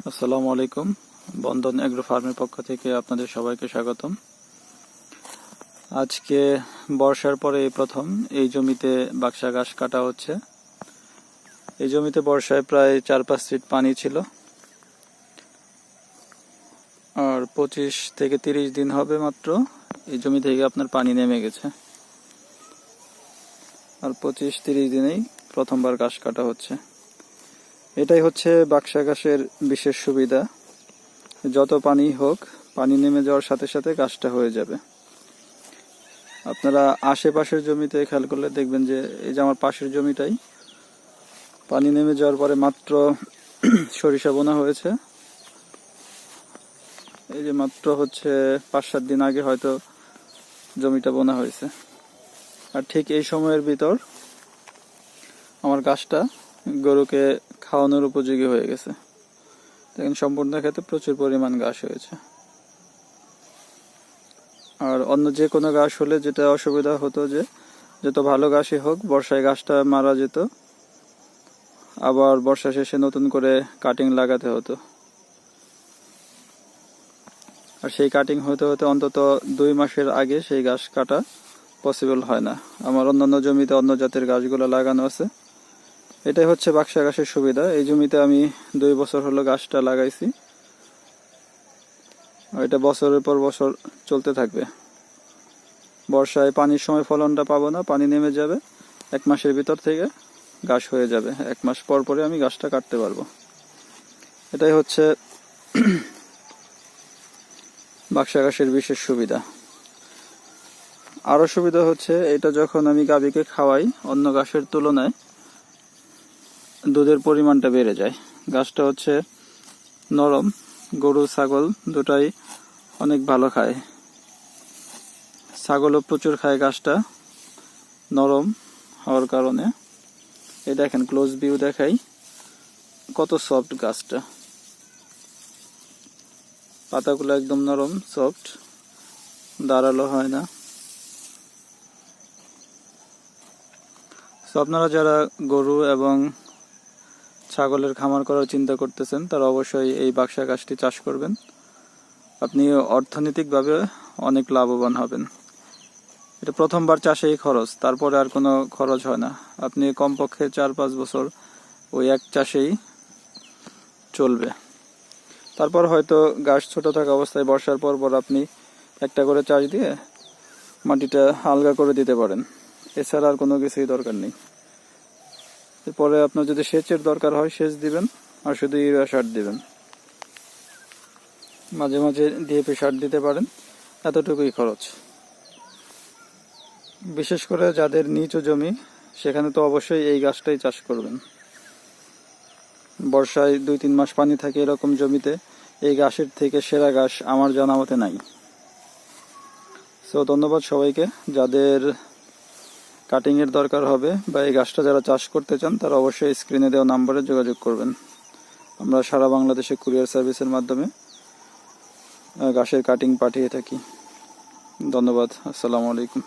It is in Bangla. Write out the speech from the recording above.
আসসালামু আলাইকুম। বন্ধন এগ্রো ফার্মের পক্ষ থেকে আপনাদের সবাইকে স্বাগতম। আজকে বর্ষার পরে এই প্রথম এই জমিতে বাক্সা ঘাস কাটা হচ্ছে। এই জমিতে বর্ষায় প্রায় 4-5 ফিট পানি ছিল, আর 25 থেকে 30 দিন হবে মাত্র এই জমি থেকে আপনার পানি নেমে গেছে, আর 25-30 দিনেই প্রথমবার ঘাস কাটা হচ্ছে। এটাই হচ্ছে বাক্সা ঘাসের বিশেষ সুবিধা, যত পানি হোক পানি নেমে যাওয়ার সাথে সাথে ঘাসটা হয়ে যাবে। আপনারা আশেপাশের জমিতে খেয়াল করলে দেখবেন যে এই যে আমার পাশের জমিটাই পানি নেমে যাওয়ার পরে মাত্র সরিষা বোনা হয়েছে। এই যে মাত্র হচ্ছে 5-7 দিন আগে হয়তো জমিটা বোনা হয়েছে, আর ঠিক এই সময়ের ভিতর আমার ঘাসটা গরুকে খাওয়ানোর উপযোগী হয়ে গেছে। দেখেন সম্পূর্ণ ক্ষেত্রে প্রচুর পরিমাণ ঘাস হয়েছে। আর অন্য যে কোনো ঘাস হলে যেটা অসুবিধা হতো যে যত ভালো ঘাসই হোক বর্ষায় ঘাসটা মারা যেত, আবার বর্ষা শেষে নতুন করে কাটিং লাগাতে হতো, আর সেই কাটিং হতে হতে অন্তত 2 মাসের আগে সেই ঘাস কাটা পসিবল হয় না। আমার অন্যান্য জমিতে অন্য জাতের ঘাসগুলো লাগানো আছে। এটাই হচ্ছে বাক্সা ঘাসের সুবিধা। এই জমিতে আমি 2 বছর হলো ঘাসটা লাগাইছি, এটা বছরের পর বছর চলতে থাকবে। বর্ষায় পানির সময় ফলনটা পাবো না, পানি নেমে যাবে, 1 মাসের ভিতর থেকে ঘাস হয়ে যাবে। 1 মাস পর পরে আমি ঘাসটা কাটতে পারবো। এটাই হচ্ছে বাক্সা ঘাসের বিশেষ সুবিধা। আরো সুবিধা হচ্ছে এটা যখন আমি গাভীকে খাওয়াই অন্য ঘাসের তুলনায় দুধের পরিমাণটা বেড়ে যায়। ঘাসটা হচ্ছে নরম, গরু ছাগল দুটাই অনেক ভালো খায়। ছাগলও প্রচুর খায় ঘাসটা, নরম হওয়ার কারণে। এই দেখেন ক্লোজ ভিউ দেখাই কত সফট ঘাসটা, পাতাগুলো একদম নরম সফট, দাঁড়ালো হয় না। তো আপনারা যারা গরু এবং ছাগলের খামার করার চিন্তা করতেছেন তারা অবশ্যই এই বাক্সা ঘাসটি চাষ করবেন। আপনি অর্থনৈতিকভাবে অনেক লাভবান হবেন। এটা প্রথমবার চাষেই খরচ, তারপরে আর কোনো খরচ হয় না। আপনি কমপক্ষে 4-5 বছর ওই এক চাষেই চলবে। তারপর হয়তো ঘাস ছোট থাকা অবস্থায় বর্ষার পর আপনি একটা করে চাষ দিয়ে মাটিটা আলগা করে দিতে পারেন। এছাড়া আর কোনো কিছুই দরকার নেই। এরপরে আপনার যদি সেচের দরকার হয় সেচ দিবেন, আর শুধু ইউরিয়া সার দিবেন, মাঝে মাঝে ডিএপি সার দিতে পারেন। এতটুকুই খরচ। বিশেষ করে যাদের নিচু জমি সেখানে তো অবশ্যই এই গাছটাই চাষ করবেন। বর্ষায় 2-3 মাস পানি থাকে এরকম জমিতে এই ঘাসের থেকে সেরা ঘাস আমার জানা মতে নাই। সো ধন্যবাদ সবাইকে। যাদের কাটিং এর দরকার হবে বা এই ঘাসটা যারা চাষ করতে চান তারা অবশ্যই স্ক্রিনে দেওয়া নাম্বারে যোগাযোগ করবেন। আমরা সারা বাংলাদেশে কুরিয়ার সার্ভিসের মাধ্যমে ঘাসের কাটিং পাঠিয়ে থাকি। ধন্যবাদ। আসসালামু আলাইকুম।